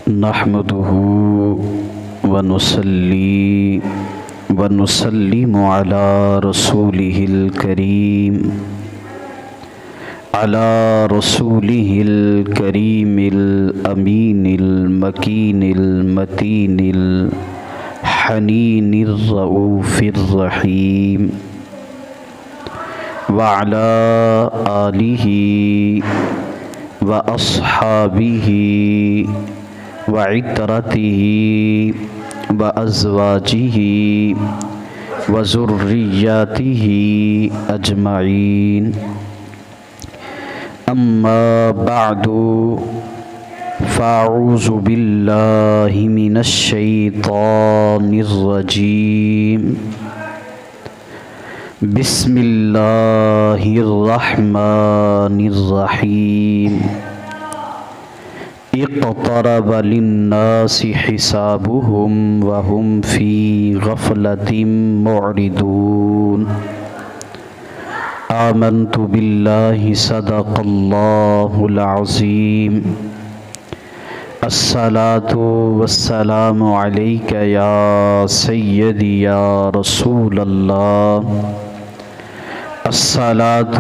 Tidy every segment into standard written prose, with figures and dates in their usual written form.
نحمده ونصلي ونسلم على رسوله الكريم الأمين المكين المتين الحنين الرؤوف الرحيم وعلى آله وأصحابه وعترته وأزواجه وذرياته أجمعين أما بعد فأعوذ بالله من الشيطان الرجيم بسم الله الرحمن الرحيم اقترب للناس حسابهم وهم في غفلة معرضون آمنت بالله صدق الله العظيم الصلاة والسلام عليك يا سيدي يا رسول الله الصلاة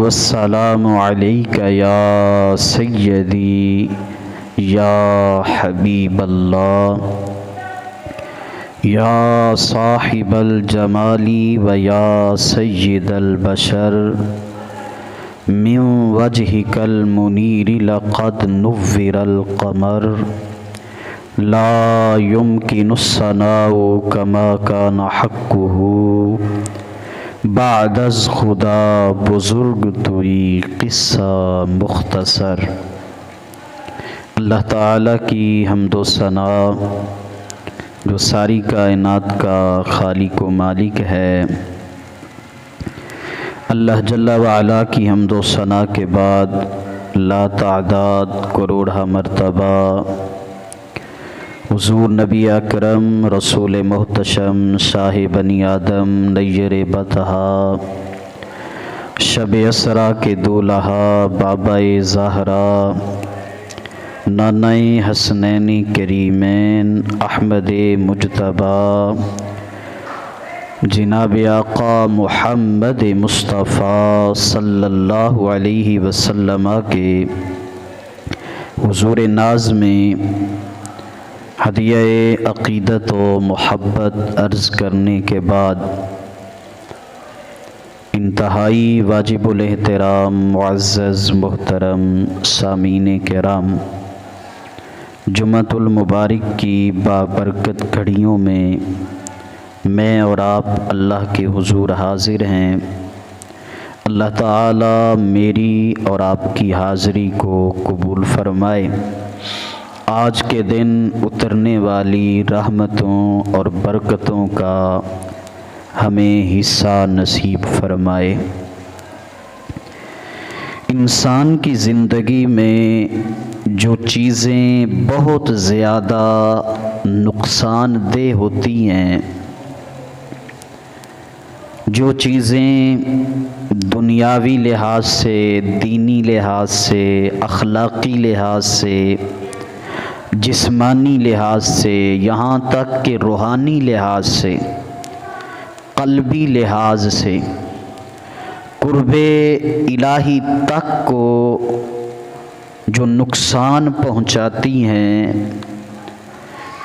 والسلام عليك يا سيدي یا حبیب اللہ یا صاحب الجمال و یا سید البشر من وجهك المنیر لقد نور القمر لا يمكن الثناء كما كان حقه بعد از خدا بزرگ توی قصہ مختصر۔ اللہ تعالیٰ کی حمد و ثنا جو ساری کائنات کا خالق و مالک ہے، اللہ جل وعلا کی حمد و ثنا کے بعد لا تعداد کروڑہ مرتبہ حضور نبی اکرم رسول محتشم شاہ بنی آدم نیر بطحا شب اسرا کے دولہا بابا زہرا نانائے حسنین کریمین احمد مجتبی جناب آقا محمد مصطفیٰ صلی اللہ علیہ وسلم کے حضور ناز میں ہدیہ عقیدت و محبت عرض کرنے کے بعد انتہائی واجب الاحترام معزز محترم سامعین کرام، جمعۃ المبارک کی بابرکت گھڑیوں میں میں اور آپ اللہ کے حضور حاضر ہیں۔ اللہ تعالیٰ میری اور آپ کی حاضری کو قبول فرمائے، آج کے دن اترنے والی رحمتوں اور برکتوں کا ہمیں حصہ نصیب فرمائے۔ انسان کی زندگی میں جو چیزیں بہت زیادہ نقصان دہ ہوتی ہیں، جو چیزیں دنیاوی لحاظ سے، دینی لحاظ سے، اخلاقی لحاظ سے، جسمانی لحاظ سے، یہاں تک کہ روحانی لحاظ سے، قلبی لحاظ سے، قرب الہی تک کو جو نقصان پہنچاتی ہیں،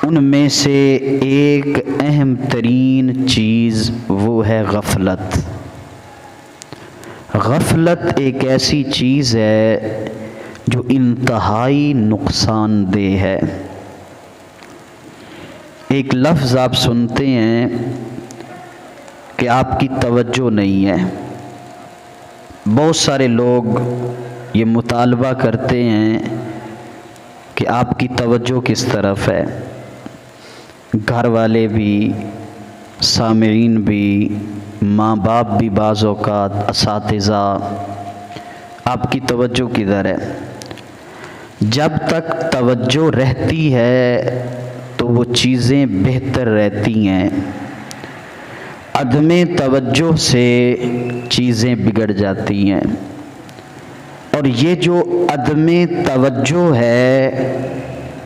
ان میں سے ایک اہم ترین چیز وہ ہے غفلت۔ غفلت ایک ایسی چیز ہے جو انتہائی نقصان دہ ہے۔ ایک لفظ آپ سنتے ہیں کہ آپ کی توجہ نہیں ہے۔ بہت سارے لوگ یہ مطالبہ کرتے ہیں کہ آپ کی توجہ کس طرف ہے، گھر والے بھی، سامعین بھی، ماں باپ بھی، بعض اوقات اساتذہ، آپ کی توجہ کدھر ہے؟ جب تک توجہ رہتی ہے تو وہ چیزیں بہتر رہتی ہیں، عدم توجہ سے چیزیں بگڑ جاتی ہیں۔ اور یہ جو عدم توجہ ہے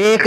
1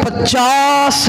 50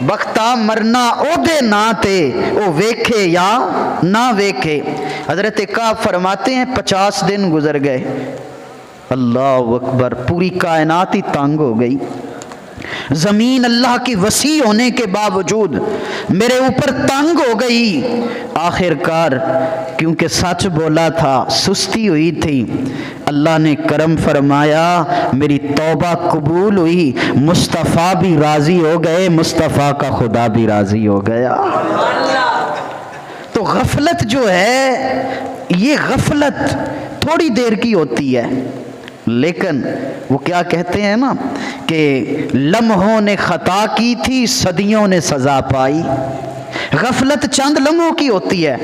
بختہ مرنا او دے نہ تے او ویکھے یا نہ ویکھے۔ حضرت کعب فرماتے ہیں 50 دن گزر گئے، اللہ اکبر، پوری کائنات ہی تنگ ہو گئی، زمین اللہ کی وسیع ہونے کے باوجود میرے اوپر تنگ ہو گئی۔ آخر کار کیونکہ سچ بولا تھا، سستی ہوئی تھی، اللہ نے کرم فرمایا، میری توبہ قبول ہوئی، مصطفیٰ بھی راضی ہو گئے، مصطفیٰ کا خدا بھی راضی ہو گیا۔ تو غفلت جو ہے، یہ غفلت تھوڑی دیر کی ہوتی ہے، لیکن وہ کیا کہتے ہیں نا کہ لمحوں نے خطا کی تھی، صدیوں نے سزا پائی۔ غفلت چند لمحوں کی ہوتی ہے۔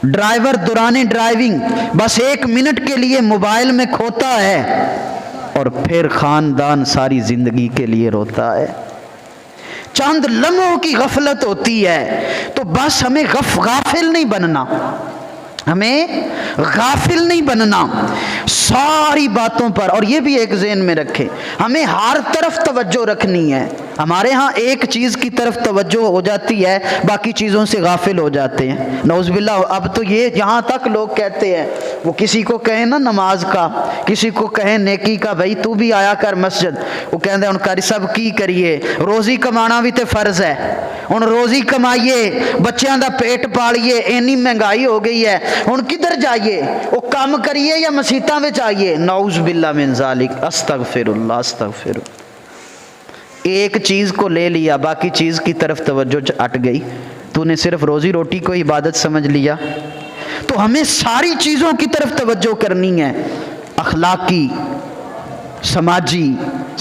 ڈرائیور دوران ڈرائیونگ بس 1 منٹ کے لیے موبائل میں کھوتا ہے اور پھر خاندان ساری زندگی کے لیے روتا ہے۔ چند لمحوں کی غفلت ہوتی ہے، تو بس ہمیں غافل نہیں بننا، ہمیں غافل نہیں بننا ساری باتوں پر۔ اور یہ بھی ایک ذہن میں رکھیں، ہمیں ہر طرف توجہ رکھنی ہے۔ ہمارے ہاں ایک چیز کی طرف توجہ ہو جاتی ہے، باقی چیزوں سے غافل ہو جاتے ہیں، نعوذ باللہ۔ اب تو یہ یہاں تک لوگ کہتے ہیں، وہ کسی کو کہیں نا نماز کا، کسی کو کہیں نیکی کا، بھائی تو بھی آیا کر مسجد، وہ کہتے ہیں ان کا سب کی کریے، روزی کمانا بھی تے فرض ہے، ہن روزی کمائیے، بچیاں دا پیٹ پالیے، اینی مہنگائی ہو گئی ہے، ہن کدھر جائیے، وہ کام کریے یا مسیتاں وچ آئیے، نعوذ باللہ من ذالک، استغفر اللہ استغفر۔ ایک چیز کو لے لیا، باقی چیز کی طرف توجہ ہٹ گئی، تو نے صرف روزی روٹی کو عبادت سمجھ لیا۔ تو ہمیں ساری چیزوں کی طرف توجہ کرنی ہے، اخلاقی، سماجی،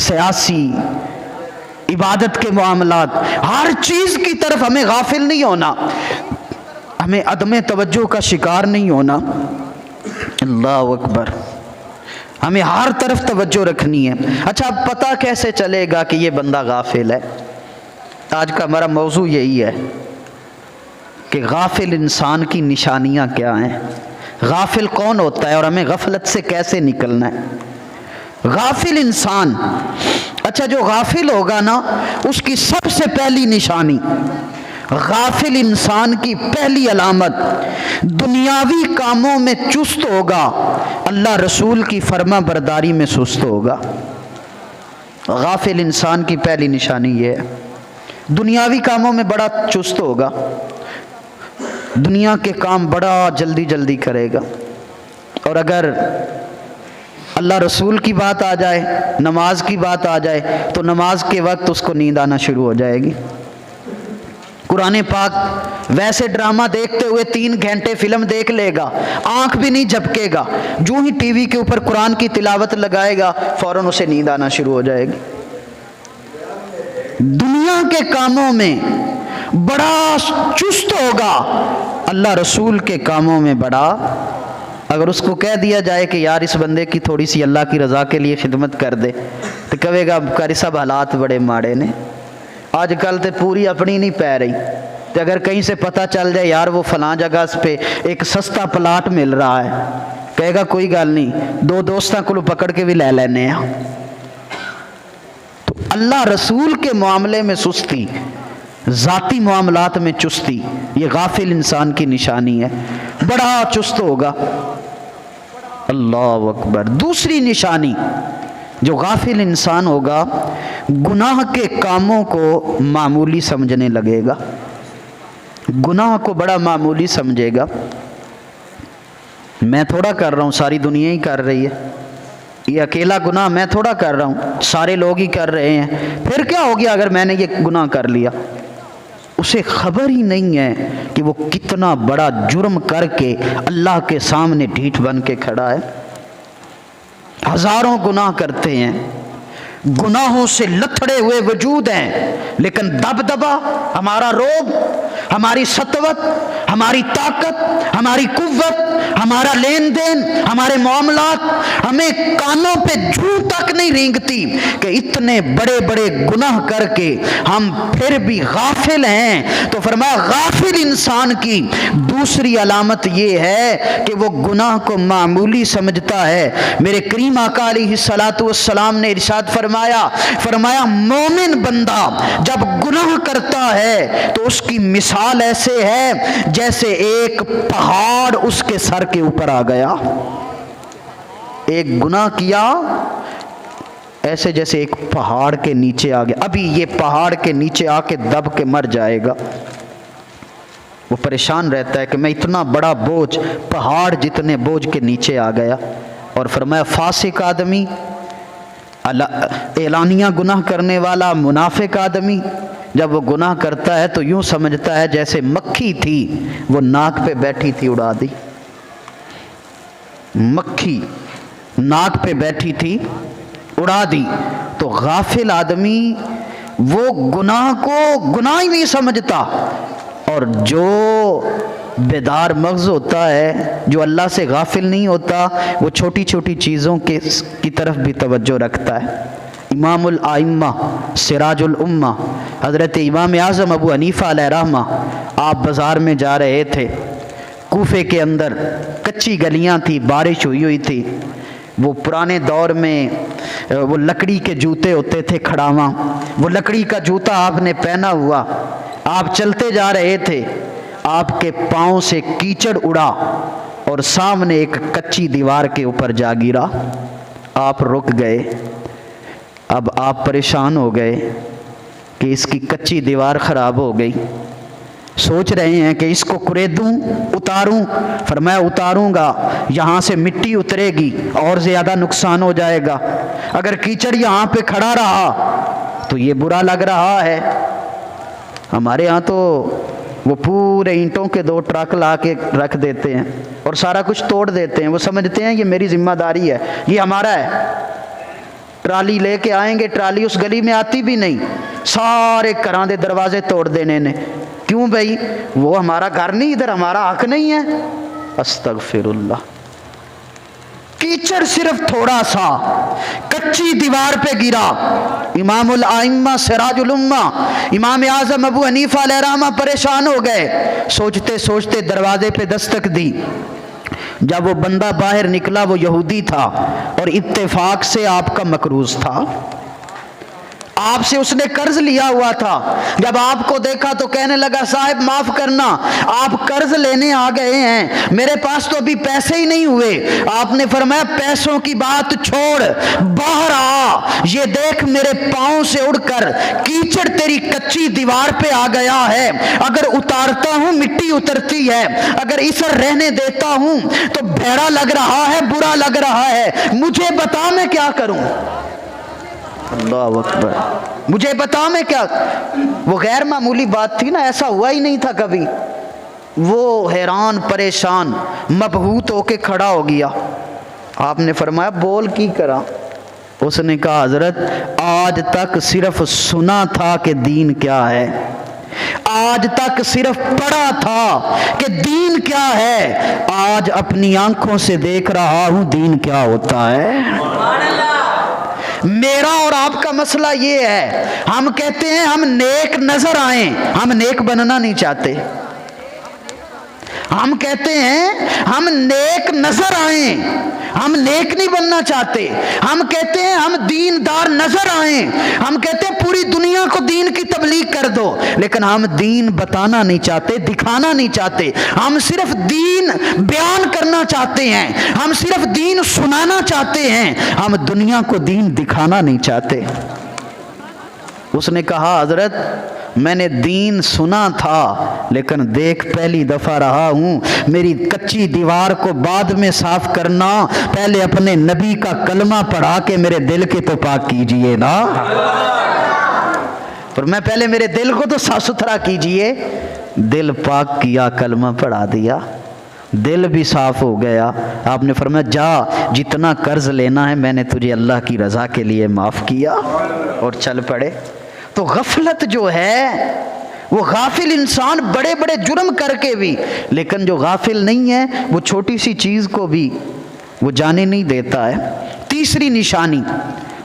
سیاسی، عبادت کے معاملات، ہر چیز کی طرف ہمیں غافل نہیں ہونا، ہمیں عدم توجہ کا شکار نہیں ہونا۔ اللہ اکبر، ہمیں ہر طرف توجہ رکھنی ہے۔ اچھا، اب پتہ کیسے چلے گا کہ یہ بندہ غافل ہے؟ آج کا ہمارا موضوع یہی ہے کہ غافل انسان کی نشانیاں کیا ہیں، غافل کون ہوتا ہے اور ہمیں غفلت سے کیسے نکلنا ہے۔ غافل انسان، اچھا جو غافل ہوگا نا، اس کی سب سے پہلی نشانی، غافل انسان کی پہلی علامت، دنیاوی کاموں میں چست ہوگا، اللہ رسول کی فرما برداری میں سست ہوگا۔ غافل انسان کی پہلی نشانی یہ ہے، دنیاوی کاموں میں بڑا چست ہوگا، دنیا کے کام بڑا جلدی جلدی کرے گا، اور اگر اللہ رسول کی بات آ جائے، نماز کی بات آ جائے، تو نماز کے وقت اس کو نیند آنا شروع ہو جائے گی۔ قرآن پاک ویسے ڈرامہ دیکھتے ہوئے 3 گھنٹے فلم دیکھ لے گا، آنکھ بھی نہیں جھپکے گا، جو ہی ٹی وی کے اوپر قرآن کی تلاوت لگائے گا فوراً اسے نیند آنا شروع ہو جائے گی۔ دنیا کے کاموں میں بڑا چست ہوگا، اللہ رسول کے کاموں میں بڑا، اگر اس کو کہہ دیا جائے کہ یار اس بندے کی تھوڑی سی اللہ کی رضا کے لیے خدمت کر دے، تو کہے گا کاری صاحب حالات بڑے ماڑے نے، آج کل تے پوری اپنی نہیں پہ رہی، تو اگر کہیں سے پتہ چل جائے یار وہ فلاں جگہ پہ ایک سستا پلاٹ مل رہا ہے، کہے گا کوئی گل نہیں، 2 دوستاں کو پکڑ کے بھی لے لینے ہیں۔ تو اللہ رسول کے معاملے میں سستی، ذاتی معاملات میں چستی، یہ غافل انسان کی نشانی ہے، بڑا چست ہوگا۔ اللہ اکبر۔ دوسری نشانی جو غافل انسان ہوگا، گناہ کے کاموں کو معمولی سمجھنے لگے گا، گناہ کو بڑا معمولی سمجھے گا، میں تھوڑا کر رہا ہوں، ساری دنیا ہی کر رہی ہے، یہ اکیلا گناہ میں تھوڑا کر رہا ہوں، سارے لوگ ہی کر رہے ہیں، پھر کیا ہو گیا اگر میں نے یہ گناہ کر لیا؟ اسے خبر ہی نہیں ہے کہ وہ کتنا بڑا جرم کر کے اللہ کے سامنے ڈھیٹ بن کے کھڑا ہے۔ ہزاروں گناہ کرتے ہیں، گناہوں سے لتھڑے ہوئے وجود ہیں، لیکن دبدبا، ہمارا روب، ہماری سطوت، ہماری طاقت، ہماری قوت، ہمارا لین دین، ہمارے معاملات، ہمیں کانوں پہ جوں تک نہیں رینگتی کہ اتنے بڑے بڑے گناہ کر کے ہم پھر بھی غافل ہیں۔ تو فرمایا غافل انسان کی دوسری علامت یہ ہے کہ وہ گناہ کو معمولی سمجھتا ہے۔ میرے کریم آقا علیہ الصلوۃ والسلام نے ارشاد فرمایا مومن بندہ جب گناہ کرتا ہے تو اس کی مثال ایسے ہے جیسے ایک پہاڑ اس کے سر کے اوپر آ گیا۔ ایک گناہ کیا ایسے جیسے ایک پہاڑ کے نیچے آ گیا، ابھی یہ پہاڑ کے نیچے آ کے دب کے مر جائے گا۔ وہ پریشان رہتا ہے کہ میں اتنا بڑا بوجھ، پہاڑ جتنے بوجھ کے نیچے آ گیا۔ اور فرمایا فاسق آدمی، اعلانیہ گناہ کرنے والا منافق آدمی جب وہ گناہ کرتا ہے تو یوں سمجھتا ہے جیسے مکھی تھی وہ ناک پہ بیٹھی تھی، اڑا دی۔ مکھی ناک پہ بیٹھی تھی، اڑا دی۔ تو غافل آدمی وہ گناہ کو گناہ ہی نہیں سمجھتا، اور جو بیدار مغز ہوتا ہے، جو اللہ سے غافل نہیں ہوتا، وہ چھوٹی چھوٹی چیزوں کی طرف بھی توجہ رکھتا ہے۔ امام الائمہ سراج الامہ حضرت امام اعظم ابو حنیفہ علیہ رحمہ، آپ بازار میں جا رہے تھے، کوفے کے اندر کچی گلیاں تھی، بارش ہوئی تھی۔ وہ پرانے دور میں وہ لکڑی کے جوتے ہوتے تھے کھڑاواں، وہ لکڑی کا جوتا آپ نے پہنا ہوا، آپ چلتے جا رہے تھے، آپ کے پاؤں سے کیچڑ اڑا اور سامنے ایک کچی دیوار کے اوپر جا گرا۔ آپ رک گئے، اب آپ پریشان ہو گئے کہ اس کی کچی دیوار خراب ہو گئی، سوچ رہے ہیں کہ اس کو کریدوں، اتاروں۔ فرمایا اتاروں گا یہاں سے مٹی اترے گی اور زیادہ نقصان ہو جائے گا، اگر کیچڑ یہاں پہ کھڑا رہا تو یہ برا لگ رہا ہے۔ ہمارے ہاں تو وہ پورے اینٹوں کے 2 ٹرک لا کے رکھ دیتے ہیں اور سارا کچھ توڑ دیتے ہیں، وہ سمجھتے ہیں یہ میری ذمہ داری ہے، یہ ہمارا ہے۔ ٹرالی لے کے آئیں گے، ٹرالی اس گلی میں آتی بھی نہیں، سارے گھراں دے دروازے توڑ دینے نے۔ کیوں بھائی؟ وہ ہمارا گھر نہیں، ادھر ہمارا حق نہیں ہے۔ استغفر اللہ۔ کیچڑ صرف تھوڑا سا کچی دیوار پہ گرا، امام الائمہ سراج الامہ امام اعظم ابو حنیفہ علیہ رحمہ پریشان ہو گئے، سوچتے سوچتے دروازے پہ دستک دی۔ جب وہ بندہ باہر نکلا وہ یہودی تھا اور اتفاق سے آپ کا مقروض تھا، آپ سے اس نے قرض لیا ہوا تھا۔ جب آپ کو دیکھا تو کہنے لگا صاحب معاف کرنا، آپ قرض لینے آ گئے ہیں، میرے پاس تو ابھی پیسے ہی نہیں ہوئے۔ آپ نے فرمایا پیسوں کی بات چھوڑ، باہر آ، یہ دیکھ میرے پاؤں سے اڑ کر کیچڑ تیری کچی دیوار پہ آ گیا ہے، اگر اتارتا ہوں مٹی اترتی ہے، اگر اسر رہنے دیتا ہوں تو بھیڑا لگ رہا ہے، برا لگ رہا ہے، مجھے بتا میں کیا کروں۔ اللہ اکبر، مجھے بتا میں کیا۔ وہ غیر معمولی بات تھی نا، ایسا ہوا ہی نہیں تھا کبھی۔ وہ حیران پریشان مبہوت ہو کے کھڑا ہو گیا۔ آپ نے فرمایا بول کی کرا؟ اس نے کہا حضرت آج تک صرف سنا تھا کہ دین کیا ہے، آج تک صرف پڑھا تھا کہ دین کیا ہے، آج اپنی آنکھوں سے دیکھ رہا ہوں دین کیا ہوتا ہے۔ میرا اور آپ کا مسئلہ یہ ہے، ہم کہتے ہیں ہم نیک نظر آئیں، ہم نیک بننا نہیں چاہتے۔ ہم کہتے ہیں ہم نیک نظر آئیں، ہم نیک نہیں بننا چاہتے۔ ہم کہتے ہیں ہم دیندار نظر آئیں، ہم کہتے ہیں پوری دنیا کو دین کی تبلیغ کر دو، لیکن ہم دین بتانا نہیں چاہتے، دکھانا نہیں چاہتے۔ ہم صرف دین بیان کرنا چاہتے ہیں، ہم صرف دین سنانا چاہتے ہیں، ہم دنیا کو دین دکھانا نہیں چاہتے۔ اس نے کہا حضرت میں نے دین سنا تھا لیکن دیکھ پہلی دفعہ رہا ہوں، میری کچی دیوار کو بعد میں صاف کرنا، پہلے اپنے نبی کا کلمہ پڑھا کے میرے دل کے تو پاک کیجئے نا، اور میں پہلے میرے دل کو تو صاف ستھرا کیجئے۔ دل پاک کیا، کلمہ پڑھا دیا، دل بھی صاف ہو گیا۔ آپ نے فرمایا جا جتنا قرض لینا ہے میں نے تجھے اللہ کی رضا کے لیے معاف کیا، اور چل پڑے۔ تو غفلت جو ہے وہ غافل انسان بڑے بڑے جرم کر کے بھی، لیکن جو غافل نہیں ہے وہ چھوٹی سی چیز کو بھی وہ جانے نہیں دیتا ہے۔ تیسری نشانی،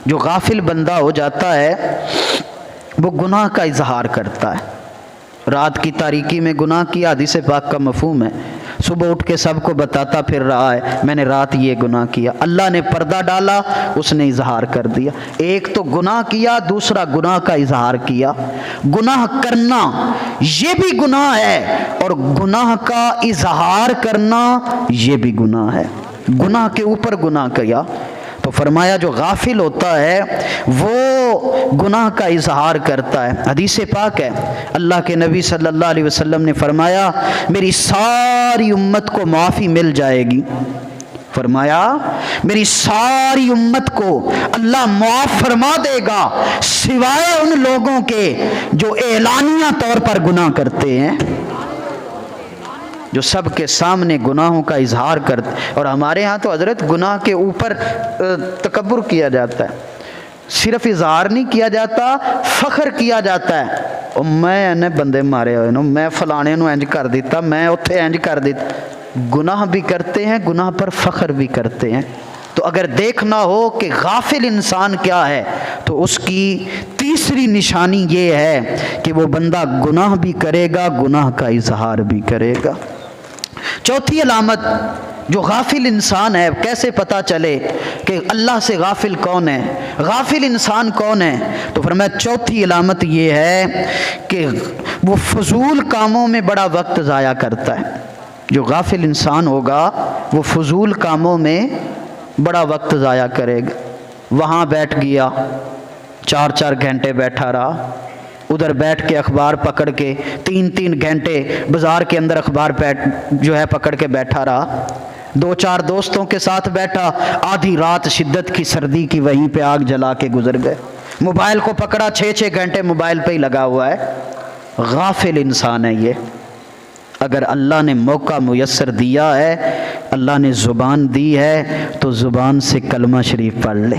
جو غافل بندہ ہو جاتا ہے وہ گناہ کا اظہار کرتا ہے۔ رات کی تاریکی میں گناہ کیا، حدیث پاک کا مفہوم ہے، صبح اٹھ کے سب کو بتاتا پھر رہا ہے میں نے رات یہ گناہ کیا، اللہ نے پردہ ڈالا، اس نے اظہار کر دیا۔ ایک تو گناہ کیا، دوسرا گناہ کا اظہار کیا۔ گناہ کرنا یہ بھی گناہ ہے، اور گناہ کا اظہار کرنا یہ بھی گناہ ہے، گناہ کے اوپر گناہ کیا۔ تو فرمایا جو غافل ہوتا ہے وہ گناہ کا اظہار کرتا ہے۔ حدیث پاک ہے، اللہ کے نبی صلی اللہ علیہ وسلم نے فرمایا میری ساری امت کو معافی مل جائے گی، فرمایا میری ساری امت کو اللہ معاف فرما دے گا سوائے ان لوگوں کے جو اعلانیہ طور پر گناہ کرتے ہیں، جو سب کے سامنے گناہوں کا اظہار کرتے۔ اور ہمارے ہاں تو حضرت گناہ کے اوپر تکبر کیا جاتا ہے، صرف اظہار نہیں کیا جاتا، فخر کیا جاتا ہے، اور میں نے بندے مارے ہوئے نو، میں فلانے نو انج کر دیتا، میں اتھے انج کر دیتا۔ گناہ بھی کرتے ہیں، گناہ پر فخر بھی کرتے ہیں۔ تو اگر دیکھنا ہو کہ غافل انسان کیا ہے تو اس کی تیسری نشانی یہ ہے کہ وہ بندہ گناہ بھی کرے گا، گناہ کا اظہار بھی کرے گا۔ چوتھی علامت جو غافل انسان ہے، کیسے پتہ چلے کہ اللہ سے غافل کون ہے، غافل انسان کون ہے؟ تو فرمایا چوتھی علامت یہ ہے کہ وہ فضول کاموں میں بڑا وقت ضائع کرتا ہے۔ جو غافل انسان ہوگا وہ فضول کاموں میں بڑا وقت ضائع کرے گا۔ وہاں بیٹھ گیا، 4 گھنٹے بیٹھا رہا، ادھر بیٹھ کے اخبار پکڑ کے 3 گھنٹے بازار کے اندر اخبار پکڑ کے بیٹھا رہا، 2-4 دوستوں کے ساتھ بیٹھا، آدھی رات شدت کی سردی کی وہیں پہ آگ جلا کے گزر گئے، موبائل کو پکڑا 6 گھنٹے موبائل پہ ہی لگا ہوا ہے۔ غافل انسان ہے یہ۔ اگر اللہ نے موقع میسر دیا ہے، اللہ نے زبان دی ہے، تو زبان سے کلمہ شریف پڑھ لے،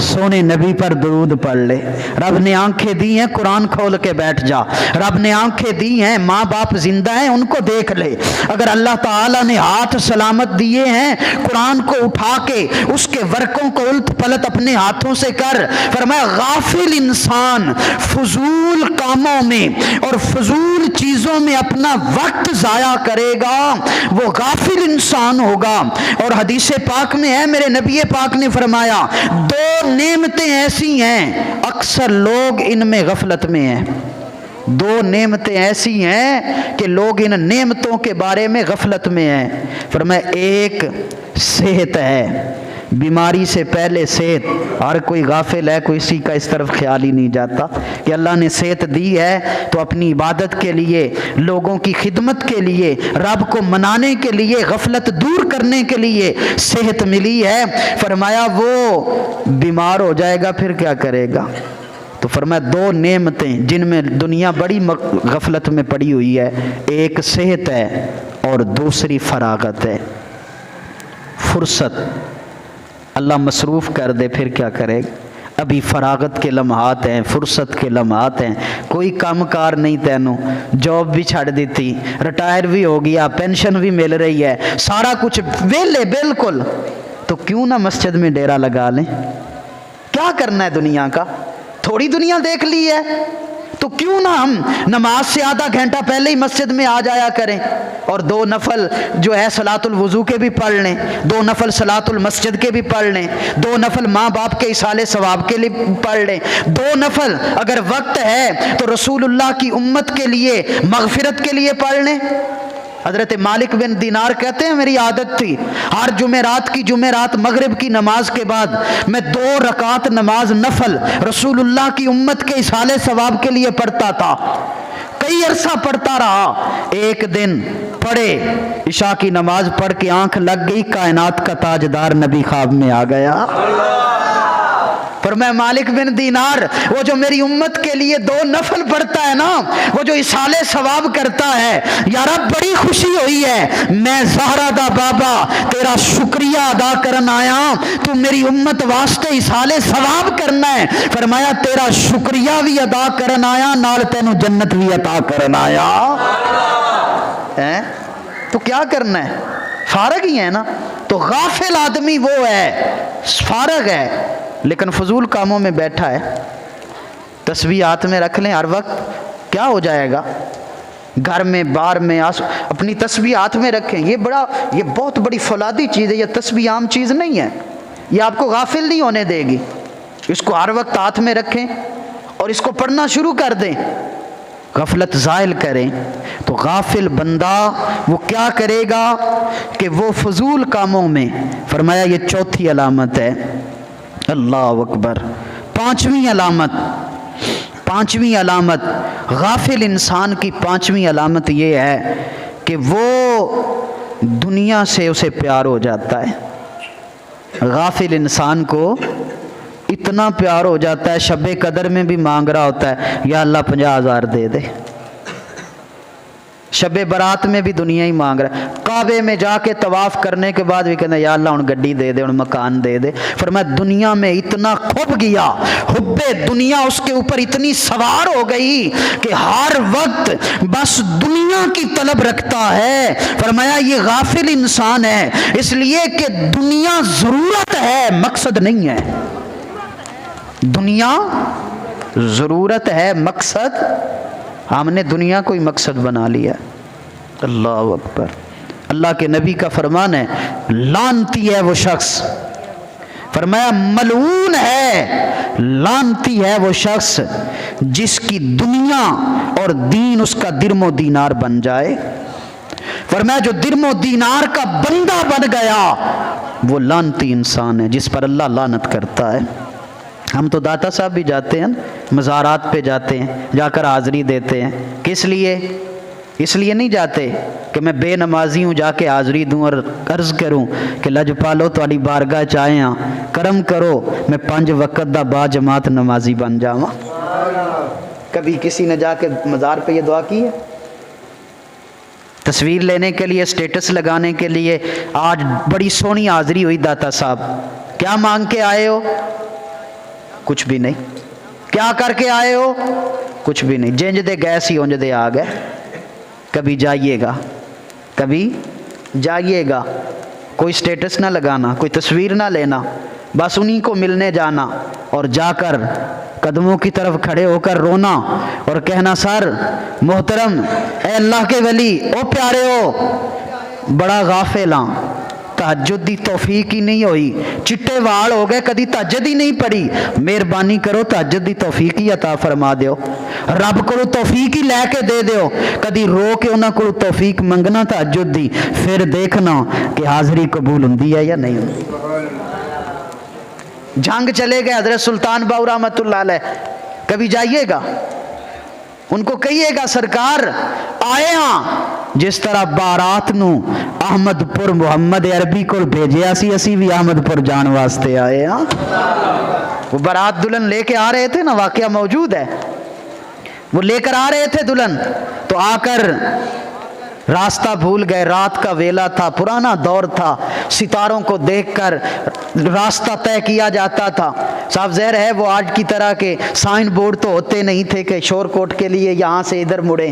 سونے نبی پر درود پڑھ لے۔ رب نے آنکھیں دی ہیں، قرآن کھول کے بیٹھ جا۔ رب نے آنکھیں دی ہیں، ماں باپ زندہ ہیں، ان کو دیکھ لے۔ اگر اللہ تعالیٰ نے ہاتھ سلامت دیے ہیں، قرآن کو اٹھا کے اس کے ورقوں کو الٹ پلٹ اپنے ہاتھوں سے کر۔ فرمایا غافل انسان فضول کاموں میں اور فضول چیزوں میں اپنا وقت ضائع کرے گا، وہ غافل انسان ہوگا۔ اور حدیث پاک میں ہے، میرے نبی پاک نے فرمایا 2 نعمتیں ایسی ہیں، اکثر لوگ ان میں غفلت میں ہیں۔ 2 نعمتیں ایسی ہیں کہ لوگ ان نعمتوں کے بارے میں غفلت میں ہیں۔ فرمایا ایک صحت ہے، بیماری سے پہلے صحت۔ ہر کوئی غافل ہے، کوئی اسی کا اس طرف خیال ہی نہیں جاتا کہ اللہ نے صحت دی ہے تو اپنی عبادت کے لیے، لوگوں کی خدمت کے لیے، رب کو منانے کے لیے، غفلت دور کرنے کے لیے صحت ملی ہے۔ فرمایا وہ بیمار ہو جائے گا پھر کیا کرے گا؟ تو فرمایا 2 نعمتیں جن میں دنیا بڑی غفلت میں پڑی ہوئی ہے، ایک صحت ہے اور دوسری فراغت ہے، فرصت۔ اللہ مصروف کر دے پھر کیا کرے گا؟ ابھی فراغت کے لمحات ہیں، فرصت کے لمحات ہیں، کوئی کام کار نہیں، تینوں جاب بھی چھڑ دیتی، ریٹائر بھی ہو گیا، پینشن بھی مل رہی ہے، سارا کچھ ویلے بالکل، تو کیوں نہ مسجد میں ڈیرا لگا لیں؟ کیا کرنا ہے دنیا کا؟ تھوڑی دنیا دیکھ لی ہے، تو کیوں نہ ہم نماز سے آدھا گھنٹہ پہلے ہی مسجد میں آ جایا کریں، اور 2 نفل جو ہے صلاۃ الوضو کے بھی پڑھ لیں، 2 نفل صلاۃ المسجد کے بھی پڑھ لیں، 2 نفل ماں باپ کے ایصال ثواب کے لیے پڑھ لیں، 2 نفل اگر وقت ہے تو رسول اللہ کی امت کے لیے مغفرت کے لیے پڑھ لیں۔ حضرت مالک بن دینار کہتے ہیں میری عادت تھی ہر جمعرات مغرب کی نماز کے بعد میں 2 رکعت نماز نفل رسول اللہ کی امت کے ایصال ثواب کے لیے پڑھتا تھا، کئی عرصہ پڑھتا رہا۔ ایک دن پڑھے، عشاء کی نماز پڑھ کے آنکھ لگ گئی، کائنات کا تاجدار نبی خواب میں آ گیا۔ فرمایا مالک بن دینار وہ جو میری امت کے لیے 2 نفل پڑھتا ہے نا، وہ جو اصال ثواب کرتا ہے، یا رب بڑی خوشی ہوئی ہے، میں زہرا دا بابا تیرا شکریہ ادا کرن آیا، تو میری امت واسطے اصال ثواب کرنا ہے۔ فرمایا تیرا شکریہ بھی ادا کرن آیا، نال تینوں جنت بھی عطا کرن آیا۔ تو کیا کرنا ہے؟ فارغ ہی ہے نا۔ تو غافل آدمی وہ ہے، فارغ ہے لیکن فضول کاموں میں بیٹھا ہے۔ تسبیح ہاتھ میں رکھ لیں ہر وقت، کیا ہو جائے گا؟ گھر میں بار میں اپنی تسبیح ہاتھ میں رکھیں۔ یہ بہت بڑی فولادی چیز ہے، یہ تسبیح عام چیز نہیں ہے، یہ آپ کو غافل نہیں ہونے دے گی۔ اس کو ہر وقت ہاتھ میں رکھیں اور اس کو پڑھنا شروع کر دیں، غفلت زائل کریں۔ تو غافل بندہ وہ کیا کرے گا کہ وہ فضول کاموں میں، فرمایا یہ چوتھی علامت ہے۔ اللہ اکبر۔ پانچویں علامت غافل انسان کی، پانچویں علامت یہ ہے کہ وہ دنیا سے اسے پیار ہو جاتا ہے۔ غافل انسان کو اتنا پیار ہو جاتا ہے، شب قدر میں بھی مانگ رہا ہوتا ہے یا اللہ 50,000 دے دے، شب برات میں بھی دنیا ہی مانگ رہا ہے، کعبے میں جا کے طواف کرنے کے بعد بھی کہنا یا اللہ ہن گڈی دے دے، ہن مکان دے دے۔ فرمایا دنیا میں اتنا کھپ گیا، حب دنیا اس کے اوپر اتنی سوار ہو گئی کہ ہر وقت بس دنیا کی طلب رکھتا ہے۔ فرمایا یہ غافل انسان ہے، اس لیے کہ دنیا ضرورت ہے، مقصد نہیں ہے۔ دنیا ضرورت ہے، مقصد ہم نے دنیا کو ہی مقصد بنا لیا۔ اللہ اکبر۔ اللہ کے نبی کا فرمان ہے لعنتی ہے وہ شخص، فرمایا ملعون ہے، لعنتی ہے وہ شخص جس کی دنیا اور دین اس کا درم و دینار بن جائے۔ فرمایا جو درم و دینار کا بندہ بن گیا وہ لعنتی انسان ہے جس پر اللہ لعنت کرتا ہے۔ ہم تو داتا صاحب بھی جاتے ہیں، مزارات پہ جاتے ہیں، جا کر حاضری دیتے ہیں، کس لیے؟ اس لیے نہیں جاتے کہ میں بے نمازی ہوں جا کے حاضری دوں اور عرض کروں کہ لجپالو تہاڈی بارگاہ چ آئے ہاں، کرم کرو میں 5 وقت دا با جماعت نمازی بن جاواں۔ کبھی کسی نے جا کے مزار پہ یہ دعا کی ہے؟ تصویر لینے کے لیے، سٹیٹس لگانے کے لیے، آج بڑی سونی حاضری ہوئی داتا صاحب، کیا مانگ کے آئے ہو؟ کچھ بھی نہیں۔ کیا کر کے آئے ہو؟ کچھ بھی نہیں۔ جنج دے گئے سی اونج دے آ گئے۔ کبھی جائیے گا، کبھی جائیے گا، کوئی سٹیٹس نہ لگانا، کوئی تصویر نہ لینا، بس انہی کو ملنے جانا اور جا کر قدموں کی طرف کھڑے ہو کر رونا اور کہنا سر محترم اے اللہ کے ولی او پیارے ہو، بڑا غافل ہاں، تہجد دی توفیق ہی نہیں ہوئی، چٹے وال ہو گئے، کدی تہجد ہی نہیں پڑھی، مہربانی کرو تہجد دی توفیق ہی عطا فرما دیو، رب کو توفیق ہی لے کے دے دیو، کدی رو کے انہاں کو توفیق منگنا تہجد دی، پھر دیکھنا کہ حاضری قبول ہوندی ہے یا نہیں ہوندی۔ جنگ چلے گئے حضرت سلطان باہو رحمۃ اللہ علیہ، کبھی جائیے گا، ان کو کہیے گا سرکار آئے ہاں جس طرح بارات نو احمد پور محمد عربی کو بھیجیا سی، اسی بھی احمد پور جان واسطے آئے ہاں۔ وہ بارات دلہن لے کے آ رہے تھے نا، واقعہ موجود ہے، وہ لے کر آ رہے تھے دلہن، تو آ کر راستہ بھول گئے، رات کا ویلا تھا، پرانا دور تھا، ستاروں کو دیکھ کر راستہ طے کیا جاتا تھا۔ صاحب ظاہر ہے وہ آج کی طرح کے سائن بورڈ تو ہوتے نہیں تھے کہ شور کوٹ کے لیے یہاں سے ادھر مڑیں،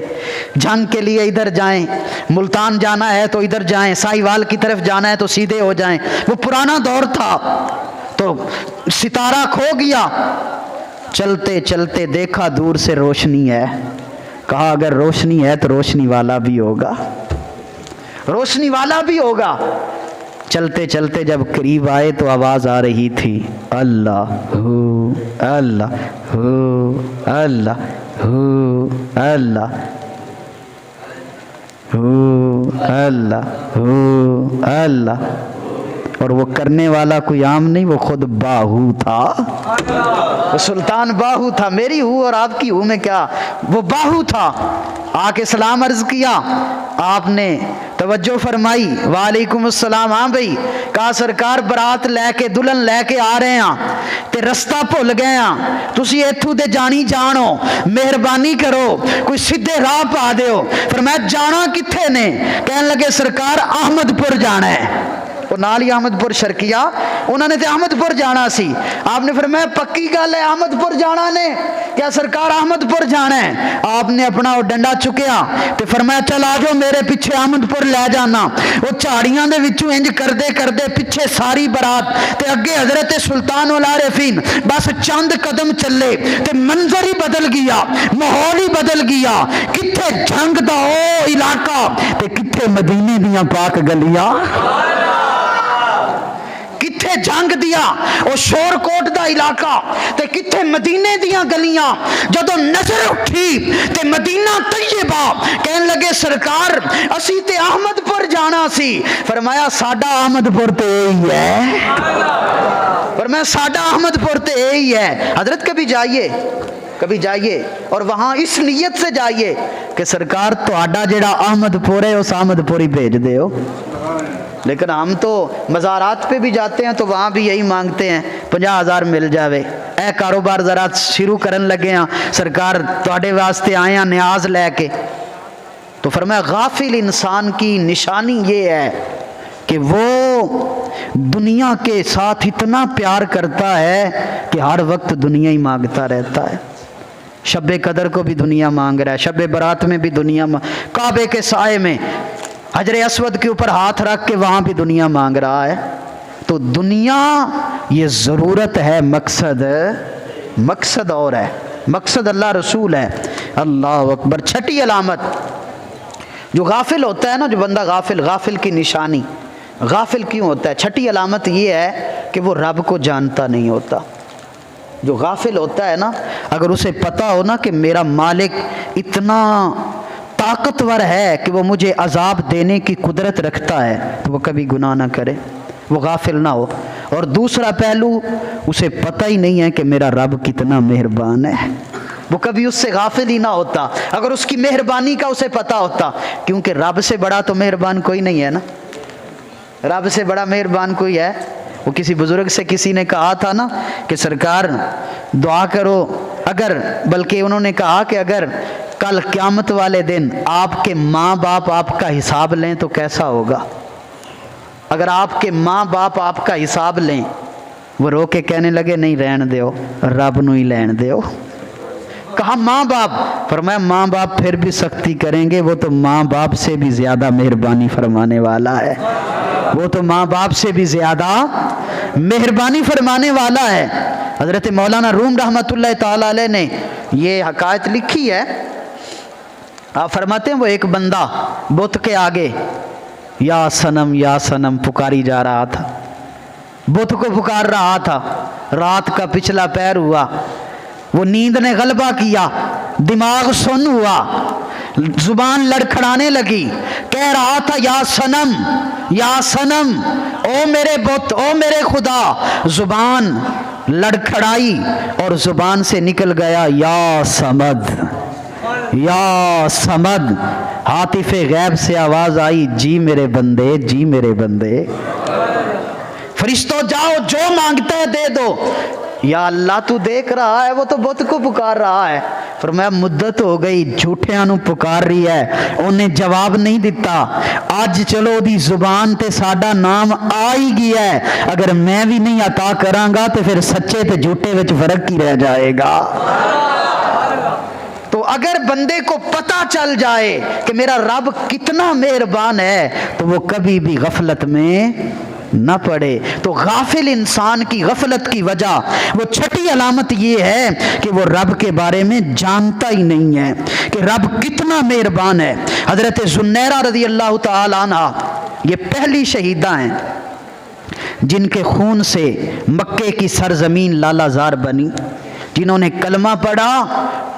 جنگ کے لیے ادھر جائیں، ملتان جانا ہے تو ادھر جائیں، سائی وال کی طرف جانا ہے تو سیدھے ہو جائیں، وہ پرانا دور تھا۔ تو ستارہ کھو گیا، چلتے چلتے دیکھا دور سے روشنی ہے، کہا اگر روشنی ہے تو روشنی والا بھی ہوگا، روشنی والا بھی ہوگا۔ چلتے چلتے جب قریب آئے تو آواز آ رہی تھی اللہ ہو اللہ ہو اللہ ہو اللہ ہو اللہ ہو اللہ، اور وہ کرنے والا کوئی عام نہیں، وہ خود باہو تھا، وہ سلطان باہو تھا۔ میری ہو اور آپ کی ہو میں کیا، وہ باہو تھا۔ آ کے سلام عرض کیا، آپ نے توجہ فرمائی، وعلیکم السلام، ہاں بھئی، کہا سرکار برات لے کے دلہن لے کے آ رہے ہیں تے رستہ بھول گئے ہیں، تسی ایتھوں دے جانی جانو، مہربانی کرو کوئی سیدھے راہ پا دیو۔ فرمایا جانا کتھے نے؟ کہنے لگے سرکار احمد پور جانا ہے۔ وہ نال ہی احمد پور شرکیہ، انہوں نے تے احمد پور جانا سی۔ آپ نے فرمایا پکی گل ہے احمد پور جانا نے؟ کیا سرکار احمد پور جانا ہے؟ آپ نے اپنا وہ ڈنڈا چکیا تے فرمایا چل آ جاؤ میرے پیچھے احمد پور لے جانا۔ وہ جھاڑیاں دے وچوں انج کردے کردے پیچھے ساری برات تے اگے حضرت سلطان العارفین، بس چند قدم چلے تے منظر ہی بدل گیا، ماحول ہی بدل گیا۔ کتھے جنگ دا او علاقہ تے کتھے مدینے دیاں پاک گلیاں، کتھے جنگ دیا او شور کوٹ دا علاقہ تے کتھے مدینے دیاں گلیاں۔ جدو نظر اٹھی تے مدینہ طیبہ، کہنے لگے سرکار اسی تے احمد پور جانا سی۔ فرمایا ساڈا احمد پور تے یہی ہے، فرمایا ساڈا احمد پور تے یہی ہے۔ حضرت کبھی جائیے اور وہاں اس نیت سے جائیے کہ سرکار تو آڈا جڑا احمد پور ہے اس احمد پوری بھیج دے ہو۔ لیکن ہم تو مزارات پہ بھی جاتے ہیں تو وہاں بھی یہی مانگتے ہیں 50,000 مل جاوے، اے کاروبار ذرا شروع کرن لگے ہیں سرکار تواڈے واسطے آئے ہیں نیاز لے کے۔ تو فرمایا غافل انسان کی نشانی یہ ہے کہ وہ دنیا کے ساتھ اتنا پیار کرتا ہے کہ ہر وقت دنیا ہی مانگتا رہتا ہے۔ شب قدر کو بھی دنیا مانگ رہا ہے، شب برات میں بھی دنیا کعبے کے سائے میں حجر اسود کے اوپر ہاتھ رکھ کے وہاں بھی دنیا مانگ رہا ہے۔ تو دنیا یہ ضرورت ہے، مقصد اور ہے، مقصد اللہ رسول ہے۔ اللہ اکبر۔ چھٹی علامت جو غافل ہوتا ہے نا، جو بندہ غافل کی نشانی، غافل کیوں ہوتا ہے؟ چھٹی علامت یہ ہے کہ وہ رب کو جانتا نہیں ہوتا۔ جو غافل ہوتا ہے نا، اگر اسے پتا ہو نا کہ میرا مالک اتنا طاقتور ہے کہ وہ مجھے عذاب دینے کی قدرت رکھتا ہے، تو وہ کبھی گناہ نہ کرے، وہ غافل نہ ہو۔ اور دوسرا پہلو، اسے پتہ ہی نہیں ہے کہ میرا رب کتنا مہربان ہے، وہ کبھی اس سے غافل ہی نہ ہوتا اگر اس کی مہربانی کا اسے پتہ ہوتا، کیونکہ رب سے بڑا تو مہربان کوئی نہیں ہے نا، رب سے بڑا مہربان کوئی ہے؟ وہ کسی بزرگ سے کسی نے کہا تھا نا کہ سرکار دعا کرو، اگر بلکہ انہوں نے کہا کہ اگر کل قیامت والے دن آپ کے ماں باپ آپ کا حساب لیں تو کیسا ہوگا؟ اگر آپ کے ماں باپ آپ کا حساب لیں، وہ رو کے کہنے لگے نہیں رہن دیو، رب نو ہی لین دیو۔ کہا ماں باپ؟ فرمایا ماں باپ پھر بھی سختی کریں گے، وہ تو ماں باپ سے بھی زیادہ مہربانی فرمانے والا ہے، وہ تو ماں باپ سے بھی زیادہ مہربانی فرمانے والا ہے۔ حضرت مولانا روم رحمۃ اللہ تعالی علیہ نے یہ حکایت لکھی ہے۔ آپ فرماتے ہیں وہ ایک بندہ بت کے آگے یا سنم پکاری جا رہا تھا، بت کو پکار رہا تھا۔ رات کا پچھلا پہر ہوا، وہ نیند نے غلبہ کیا، دماغ سن ہوا، زبان لڑکھڑانے لگی، کہہ رہا تھا یا سنم، او میرے بت، او میرے خدا۔ زبان لڑکھڑائی اور زبان سے نکل گیا یا سمد۔ عاطف غیب سے آواز آئی، جی میرے بندے، فرشتوں جاؤ، جو مانگتا ہے دے دو۔ یا اللہ تو دیکھ رہا ہے، وہ تو بت کو پکار رہا ہے۔ فرمایا مدت ہو گئی، جھوٹیاں نو پکار رہی ہے، انہیں جواب نہیں دیتا، آج چلو دی زبان تے ساڈا نام آ ہی گیا ہے، اگر میں بھی نہیں عطا کرانگا تو پھر سچے تے جھوٹے وچ فرق ہی رہ جائے گا۔ تو اگر بندے کو پتہ چل جائے کہ میرا رب کتنا مہربان ہے تو وہ کبھی بھی غفلت میں نہ پڑے۔ تو غافل انسان کی غفلت کی وجہ، وہ چھٹی علامت یہ ہے کہ وہ رب کے بارے میں جانتا ہی نہیں ہے کہ رب کتنا مہربان ہے۔ حضرت زنیرہ رضی اللہ تعالی عنہ یہ پہلی شہیدہ ہیں جن کے خون سے مکے کی سرزمین لالہ زار بنی، جنہوں نے کلمہ پڑھا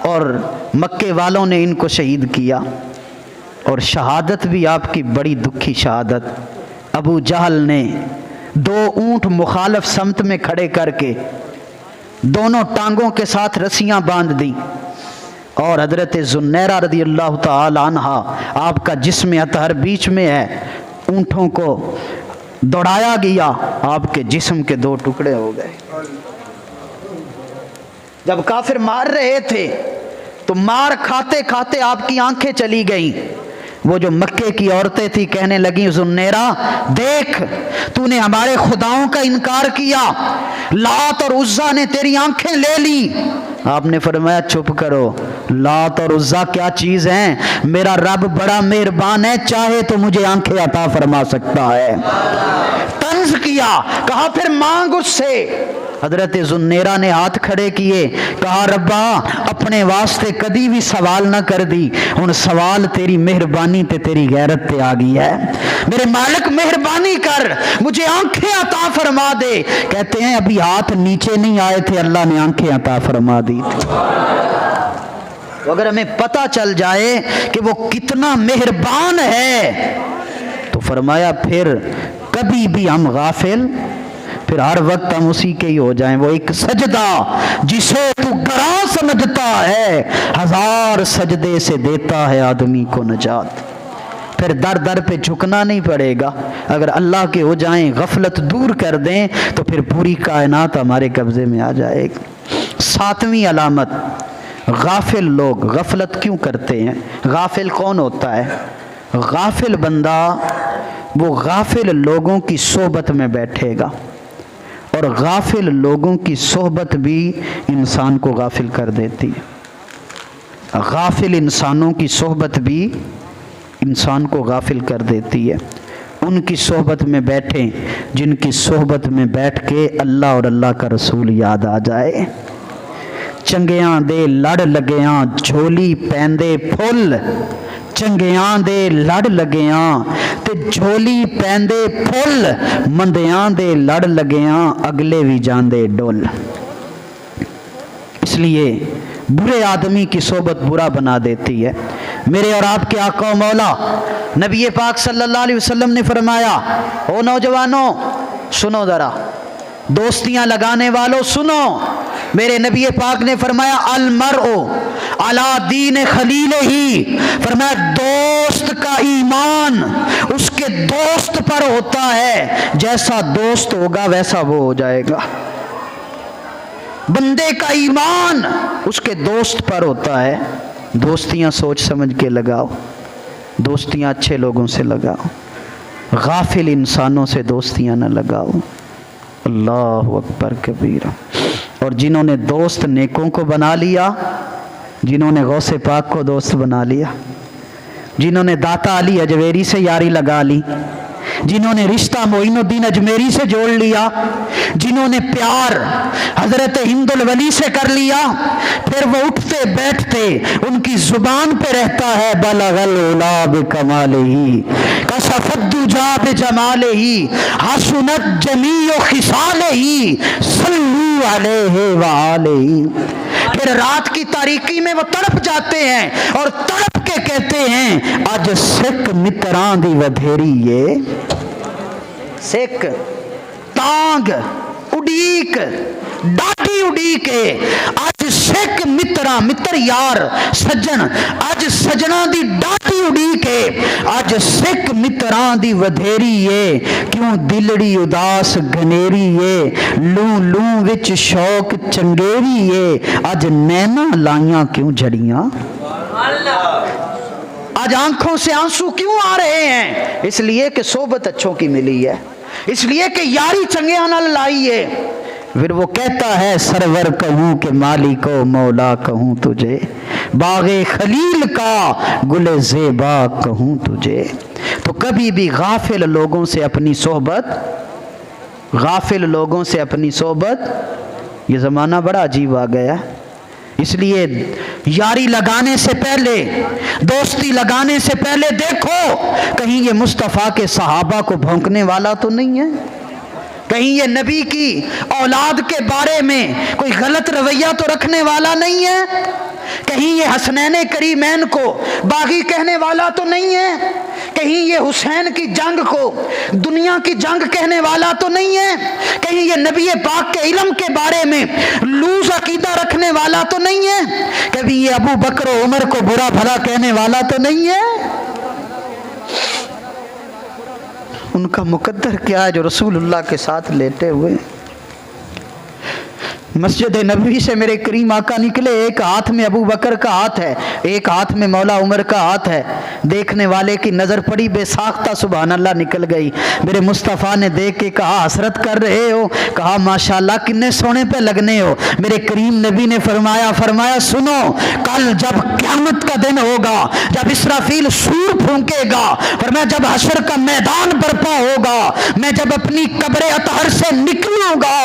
اور مکے والوں نے ان کو شہید کیا۔ اور شہادت بھی آپ کی بڑی دکھی شہادت۔ ابو جہل نے 2 اونٹ مخالف سمت میں کھڑے کر کے دونوں ٹانگوں کے ساتھ رسیاں باندھ دی، اور حضرت ذوالنیرہ رضی اللہ تعالی عنہا آپ کا جسم اطہر بیچ میں ہے، اونٹوں کو دوڑایا گیا، آپ کے جسم کے 2 ٹکڑے ہو گئے۔ جب کافر مار رہے تھے تو مار کھاتے کھاتے آپ کی آنکھیں چلی گئیں۔ وہ جو مکے کی عورتیں تھی کہنے لگیں ذوالنیرہ دیکھ تو نے ہمارے خداؤں کا انکار کیا، لات اور عزا نے تیری آنکھیں لے لی۔ آپ نے فرمایا چپ کرو، لات اور عزا کیا چیز ہیں، میرا رب بڑا مہربان ہے، چاہے تو مجھے آنکھیں عطا فرما سکتا ہے۔ طنز کیا، کہا پھر مانگ اس سے۔ حضرت ذوالنیرہ نے ہاتھ کھڑے کیے، کہا ربا اپنے واسطے کدی بھی سوال نہ کر دی، ہن سوال تیری مہربانی تے تیری غیرت تے آ گئی ہے، میرے مالک مہربانی کر مجھے آنکھیں عطا فرما دے۔ کہتے ہیں ابھی ہاتھ نیچے نہیں آئے تھے اللہ نے آنکھیں عطا فرما دی تھی۔ اگر ہمیں پتہ چل جائے کہ وہ کتنا مہربان ہے تو فرمایا پھر کبھی بھی ہم غافل، پھر ہر وقت ہم اسی کے ہی ہو جائیں۔ وہ ایک سجدہ جسے تو گراں سمجھتا ہے، 1000 سجدے سے دیتا ہے آدمی کو نجات۔ پھر در در پہ جھکنا نہیں پڑے گا، اگر اللہ کے ہو جائیں، غفلت دور کر دیں تو پھر پوری کائنات ہمارے قبضے میں آ جائے گی۔ 7ویں علامت، غافل لوگ غفلت کیوں کرتے ہیں؟ غافل کون ہوتا ہے؟ غافل بندہ وہ غافل لوگوں کی صحبت میں بیٹھے گا، اور غافل لوگوں کی صحبت بھی انسان کو غافل کر دیتی ہے۔ غافل انسانوں کی صحبت بھی انسان کو غافل کر دیتی ہے۔ ان کی صحبت میں بیٹھیں جن کی صحبت میں بیٹھ کے اللہ اور اللہ کا رسول یاد آ جائے۔ چنگیاں دے لڑ لگیاں جھولی پیندے پھل، چنگیاں دے لڑ لگیاں تے جھولی پیندے پھل، مندیاں دے لڑ لگیاں اگلے بھی جاندے ڈول۔ اس لیے برے آدمی کی صحبت برا بنا دیتی ہے۔ میرے اور آپ کے آقا و مولا نبی پاک صلی اللہ علیہ وسلم نے فرمایا، او نوجوانوں سنو ذرا، دوستیاں لگانے والوں سنو، میرے نبی پاک نے فرمایا المرء علی دین خلیلہ ہی، فرمایا دوست کا ایمان اس کے دوست پر ہوتا ہے، جیسا دوست ہوگا ویسا وہ ہو جائے گا۔ بندے کا ایمان اس کے دوست پر ہوتا ہے۔ دوستیاں سوچ سمجھ کے لگاؤ، دوستیاں اچھے لوگوں سے لگاؤ، غافل انسانوں سے دوستیاں نہ لگاؤ۔ اللہ اکبر کبیرہ۔ اور جنہوں نے دوست نیکوں کو بنا لیا، جنہوں نے غوث پاک کو دوست بنا لیا، جنہوں نے داتا علی اجمیری سے یاری لگا لی، جنہوں نے رشتہ معین الدین اجمیری سے جوڑ لیا، جنہوں نے پیار حضرت ہند الولی سے کر لیا، پھر وہ اٹھتے بیٹھتے ان کی زبان پہ رہتا ہے بلغ العلا بکمالہ کشف الدجی بجمالہ حسنت جمیع خصالہ صلو علیہ وآلہ۔ پھر رات کی تاریکی میں وہ تڑپ جاتے ہیں اور تڑپ کے کہتے ہیں اج سکھ متران دی ودھیری یہ، سکھ تانگ اڈیک ڈاٹی اڈیک اج سکھ مترا، متر یار سجن، اج سجنا دی ڈاٹی اڈیک اج سکھ متران دی ودھیری ہے، کیوں دلڑی اداس گھنیری ہے، لوں لوں وچ شوق چنگیری ہے، اج نینا لائیاں کیوں جھڑیاں، آج آنکھوں سے آنسو کیوں آ رہے ہیں؟ اس لیے کہ صحبت اچھوں کی ملی ہے، اس لیے کہ یاری چنگیاں نہ لائی ہے۔ پھر وہ کہتا ہے سرور کہوں کہ مالک و مولا کہوں تجھے، باغ خلیل کا گل زیبا کہوں تجھے۔ تو کبھی بھی غافل لوگوں سے اپنی صحبت، غافل لوگوں سے اپنی صحبت، یہ زمانہ بڑا عجیب آ گیا، اس لیے یاری لگانے سے پہلے، دوستی لگانے سے پہلے دیکھو کہیں یہ مصطفیٰ کے صحابہ کو بھونکنے والا تو نہیں ہے، کہیں یہ نبی کی اولاد کے بارے میں کوئی غلط رویہ تو رکھنے والا نہیں ہے، کہیں یہ حسنین کریمین کو باغی کہنے والا تو نہیں ہے، کہیں یہ حسین کی جنگ کو دنیا کی جنگ کہنے والا تو نہیں ہے، کہیں یہ یہ نبی پاک کے علم کے بارے میں لوز عقیدہ رکھنے والا تو نہیں ہے؟ کبھی یہ ابو بکر و عمر کو برا بھلا کہنے والا تو نہیں ہے؟ ان کا مقدر کیا ہے جو رسول اللہ کے ساتھ لیٹے ہوئے؟ مسجد نبوی سے میرے کریم آقا نکلے، ایک ہاتھ میں ابو بکر کا ہاتھ ہے، ایک ہاتھ میں مولا عمر کا ہاتھ ہے۔ دیکھنے والے کی نظر پڑی، بے ساختہ سبحان اللہ نکل گئی۔ میرے مصطفیٰ نے دیکھ کے کہا حسرت کر رہے ہو؟ کہا ماشاءاللہ کتنے سونے پہ لگنے ہو۔ میرے کریم نبی نے فرمایا سنو، کل جب قیامت کا دن ہوگا، جب اسرافیل سور پھونکے گا، فرمایا جب حشر کا میدان برپا ہوگا، میں جب اپنی قبر اطہر سے نکلوں گا،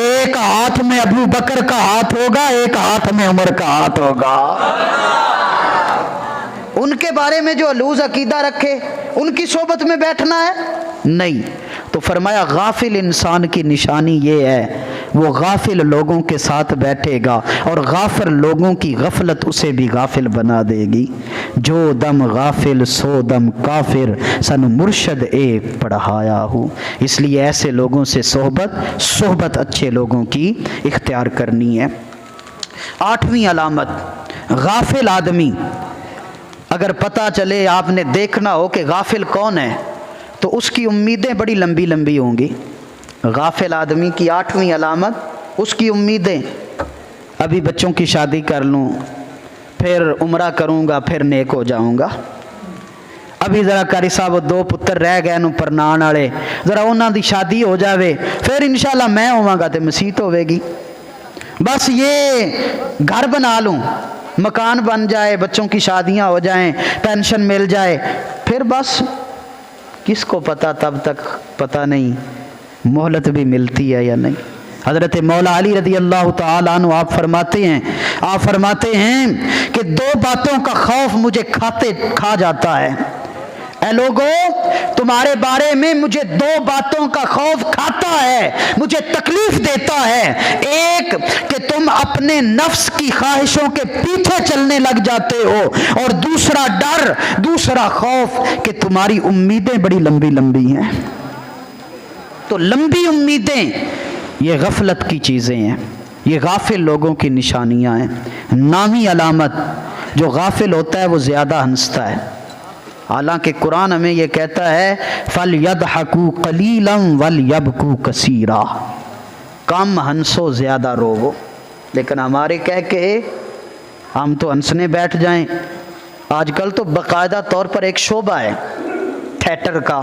ایک ہاتھ میں ابو بکر کا ہاتھ ہوگا، ایک ہاتھ میں عمر کا ہاتھ ہوگا۔ ان کے بارے میں جو لوز عقیدہ رکھے ان کی صحبت میں بیٹھنا ہے؟ نہیں۔ تو فرمایا غافل انسان کی نشانی یہ ہے، وہ غافل لوگوں کے ساتھ بیٹھے گا اور غافل لوگوں کی غفلت اسے بھی غافل بنا دے گی۔ جو دم غافل سو دم کافر، سن مرشد ایک پڑھایا ہوں۔ اس لیے ایسے لوگوں سے صحبت اچھے لوگوں کی اختیار کرنی ہے۔ 8ویں علامت، غافل آدمی اگر پتہ چلے، آپ نے دیکھنا ہو کہ غافل کون ہے، تو اس کی امیدیں بڑی لمبی لمبی ہوں گی۔ غافل آدمی کی 8ویں علامت، اس کی امیدیں، ابھی بچوں کی شادی کر لوں، پھر عمرہ کروں گا، پھر نیک ہو جاؤں گا۔ ابھی ذرا کاری صاحب 2 پتر رہ گئے نو پرنان والے، ذرا انہاں دی شادی ہو جاوے، پھر انشاءاللہ میں ہوواں گا تے مسیت ہوے گی۔ بس یہ گھر بنا لوں، مکان بن جائے، بچوں کی شادیاں ہو جائیں، پینشن مل جائے، پھر بس کس کو پتا، تب تک پتہ نہیں مہلت بھی ملتی ہے یا نہیں۔ حضرت مولا علی رضی اللہ تعالیٰ عنہ آپ فرماتے ہیں کہ 2 باتوں کا خوف مجھے کھا جاتا ہے۔ اے لوگو، تمہارے بارے میں مجھے 2 باتوں کا خوف کھاتا ہے، مجھے تکلیف دیتا ہے۔ ایک کہ تم اپنے نفس کی خواہشوں کے پیچھے چلنے لگ جاتے ہو، اور دوسرا خوف کہ تمہاری امیدیں بڑی لمبی لمبی ہیں۔ تو لمبی امیدیں یہ غفلت کی چیزیں ہیں، یہ غافل لوگوں کی نشانیاں ہیں۔ 9ویں علامت، جو غافل ہوتا ہے وہ زیادہ ہنستا ہے۔ حالانکہ قرآن ہمیں یہ کہتا ہے فَلْيَضْحَكُوا قَلِيلًا وَلْيَبْكُوا كَثِيرًا، کم ہنسو زیادہ روو۔ لیکن ہمارے کہہ کے ہم تو ہنسنے بیٹھ جائیں۔ آج کل تو باقاعدہ طور پر ایک شعبہ ہے تھیٹر کا،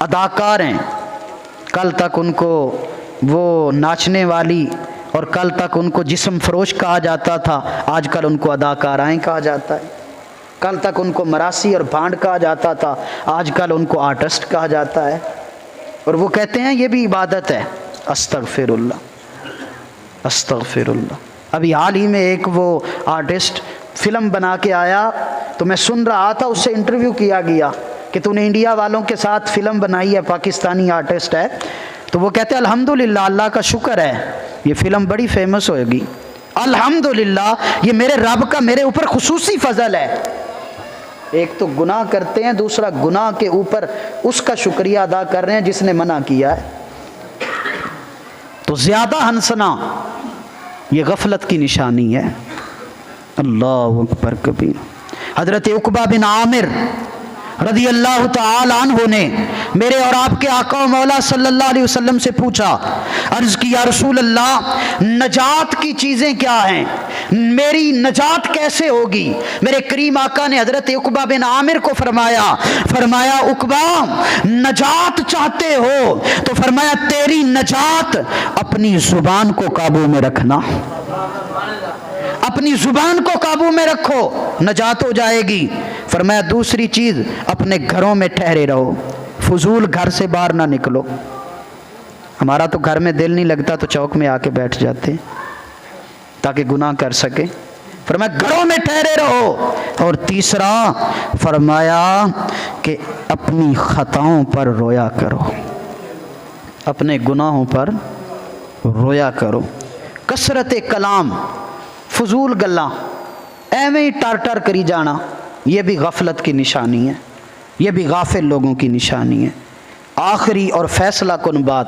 اداکار ہیں، کل تک ان کو وہ ناچنے والی اور کل تک ان کو جسم فروش کہا جاتا تھا، آج کل ان کو اداکارائیں کہا جاتا ہے۔ کل تک ان کو مراسی اور بھانڈ کہا جاتا تھا، آج کل ان کو آرٹسٹ کہا جاتا ہے، اور وہ کہتے ہیں یہ بھی عبادت ہے۔ استغفر اللہ، استغفر اللہ۔ ابھی حال ہی میں ایک وہ آرٹسٹ فلم بنا کے آیا، تو میں سن رہا تھا، اس سے انٹرویو کیا گیا کہ تو نے انڈیا والوں کے ساتھ فلم بنائی ہے، پاکستانی آرٹسٹ ہے، تو وہ کہتے ہیں الحمدللہ، اللہ کا شکر ہے یہ فلم بڑی فیمس ہوگی، الحمدللہ یہ میرے رب کا میرے اوپر خصوصی فضل ہے۔ ایک تو گناہ کرتے ہیں، دوسرا گناہ کے اوپر اس کا شکریہ ادا کر رہے ہیں جس نے منع کیا ہے۔ تو زیادہ ہنسنا یہ غفلت کی نشانی ہے۔ اللہ اکبر کبیر۔ حضرت عقبہ بن عامر رضی اللہ تعالی عنہ نے میرے اور آپ کے آقا و مولا صلی اللہ علیہ وسلم سے پوچھا، عرض کی یا رسول اللہ، نجات کی چیزیں کیا ہیں، میری نجات کیسے ہوگی؟ میرے کریم آقا نے حضرت عقبہ بن عامر کو فرمایا عقبہ، نجات چاہتے ہو تو فرمایا تیری نجات اپنی زبان کو قابو میں رکھنا، اپنی زبان کو قابو میں رکھو، نجات ہو جائے گی۔ فرمایا دوسری چیز، اپنے گھروں میں ٹھہرے رہو، فضول گھر سے باہر نہ نکلو۔ ہمارا تو گھر میں دل نہیں لگتا تو چوک میں آ کے بیٹھ جاتے تاکہ گناہ کر سکے۔ فرمایا گھروں میں ٹھہرے رہو۔ اور تیسرا فرمایا کہ اپنی خطاؤں پر رویا کرو، اپنے گناہوں پر رویا کرو۔ کثرت کلام، فضول گلاں، ایویں ہی ٹر کری جانا، یہ بھی غفلت کی نشانی ہے، یہ بھی غافل لوگوں کی نشانی ہے۔ آخری اور فیصلہ کن بات،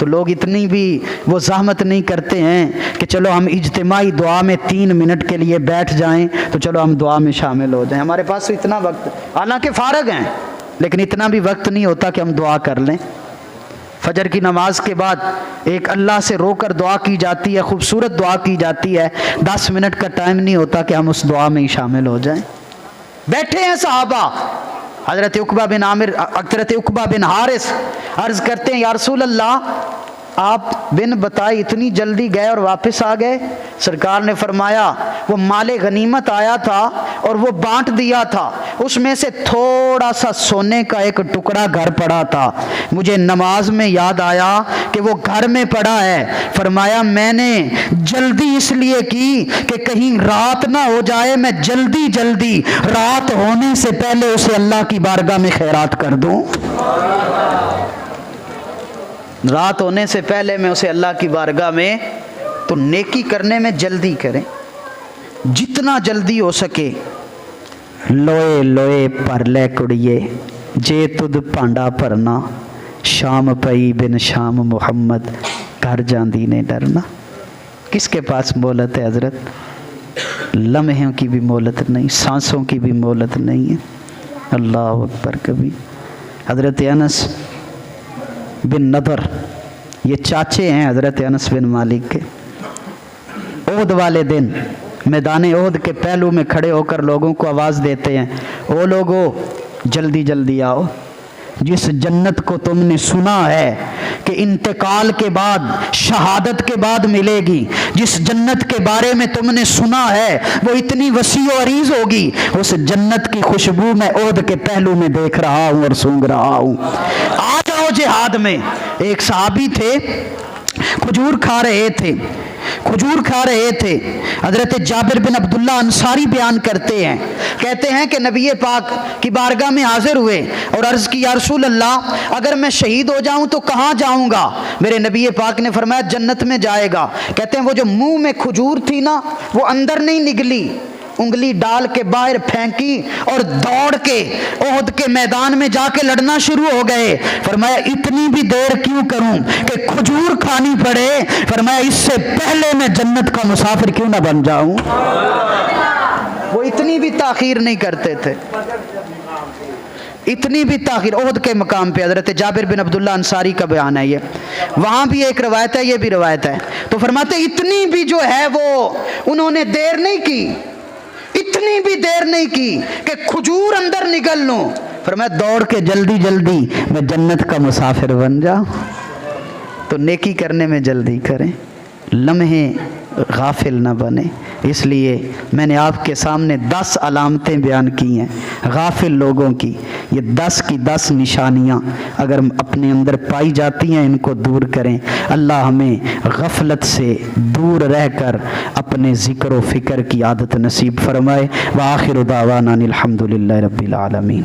تو لوگ اتنی بھی وہ زحمت نہیں کرتے ہیں کہ چلو ہم اجتماعی دعا میں 3 منٹ کے لیے بیٹھ جائیں تو چلو ہم دعا میں شامل ہو جائیں. ہمارے پاس تو اتنا وقت، حالانکہ فارغ ہیں لیکن اتنا بھی وقت نہیں ہوتا کہ ہم دعا کر لیں. فجر کی نماز کے بعد ایک اللہ سے رو کر دعا کی جاتی ہے، خوبصورت دعا کی جاتی ہے، 10 منٹ کا ٹائم نہیں ہوتا کہ ہم اس دعا میں ہی شامل ہو جائیں. بیٹھے ہیں صحابہ، حضرت عقبہ بن حارث عرض کرتے ہیں یا رسول اللہ آپ بن بتائے اتنی جلدی گئے اور واپس آ گئے؟ سرکار نے فرمایا وہ مال غنیمت آیا تھا اور وہ بانٹ دیا تھا، اس میں سے تھوڑا سا سونے کا ایک ٹکڑا گھر پڑا تھا، مجھے نماز میں یاد آیا کہ وہ گھر میں پڑا ہے. فرمایا میں نے جلدی اس لیے کی کہ کہیں رات نہ ہو جائے، میں جلدی رات ہونے سے پہلے اسے اللہ کی بارگاہ میں خیرات کر دوں. رات ہونے سے پہلے میں اسے اللہ کی بارگاہ میں، تو نیکی کرنے میں جلدی کریں، جتنا جلدی ہو سکے. لوئے پر لے کڑیے جے تد پانڈا پرنا، شام پئی بن شام محمد گھر جاندی نے ڈرنا. کس کے پاس مہلت ہے حضرت؟ لمحوں کی بھی مہلت نہیں، سانسوں کی بھی مہلت نہیں ہے. اللہ اکبر. کبھی حضرت انس بن نضر، یہ چاچے ہیں حضرت انس بن مالک کے، احد والے دن میدان احد کے پہلو میں کھڑے ہو کر لوگوں کو آواز دیتے ہیں او لوگو جلدی آؤ، جس جنت کو تم نے سنا ہے کہ انتقال کے بعد، شہادت کے بعد ملے گی، جس جنت کے بارے میں تم نے سنا ہے وہ اتنی وسیع و عریض ہوگی، اس جنت کی خوشبو میں احد کے پہلو میں دیکھ رہا ہوں اور سونگ رہا ہوں. آ جاؤ جہاد میں. ایک صحابی تھے، کھجور کھا رہے تھے. حضرت جابر بن عبداللہ انصاری بیان کرتے ہیں، کہتے ہیں کہ نبی پاک کی بارگاہ میں حاضر ہوئے اور عرض کی یا رسول اللہ اگر میں شہید ہو جاؤں تو کہاں جاؤں گا؟ میرے نبی پاک نے فرمایا جنت میں جائے گا. کہتے ہیں وہ جو منہ میں کھجور تھی نا وہ اندر نہیں نگلی، انگلی ڈال کے باہر پھینکی اور دوڑ کے احد کے میدان میں جا کے لڑنا شروع ہو گئے. فرمایا اتنی بھی دیر کیوں کروں کہ کھجور کھانی پڑے؟ فرمایا اس سے پہلے میں جنت کا مسافر کیوں نہ بن جاؤں. وہ اتنی بھی تاخیر نہیں کرتے تھے، اتنی بھی تاخیر. احد کے مقام پہ حضرت جابر بن عبداللہ انصاری کا بیان ہے، یہ وہاں بھی ایک روایت ہے، یہ بھی روایت ہے. تو فرماتے اتنی بھی جو ہے وہ انہوں نے دیر نہیں کی، اتنی بھی دیر نہیں کی کہ کھجور اندر نگل لوں. فرمایا دوڑ کے جلدی میں جنت کا مسافر بن جاؤں. تو نیکی کرنے میں جلدی کریں، لمحے غافل نہ بنے. اس لیے میں نے آپ کے سامنے 10 علامتیں بیان کی ہیں غافل لوگوں کی. یہ 10 کی 10 نشانیاں اگر اپنے اندر پائی جاتی ہیں ان کو دور کریں. اللہ ہمیں غفلت سے دور رہ کر اپنے ذکر و فکر کی عادت نصیب فرمائے. وآخر دعوانا الحمدللہ رب العالمین.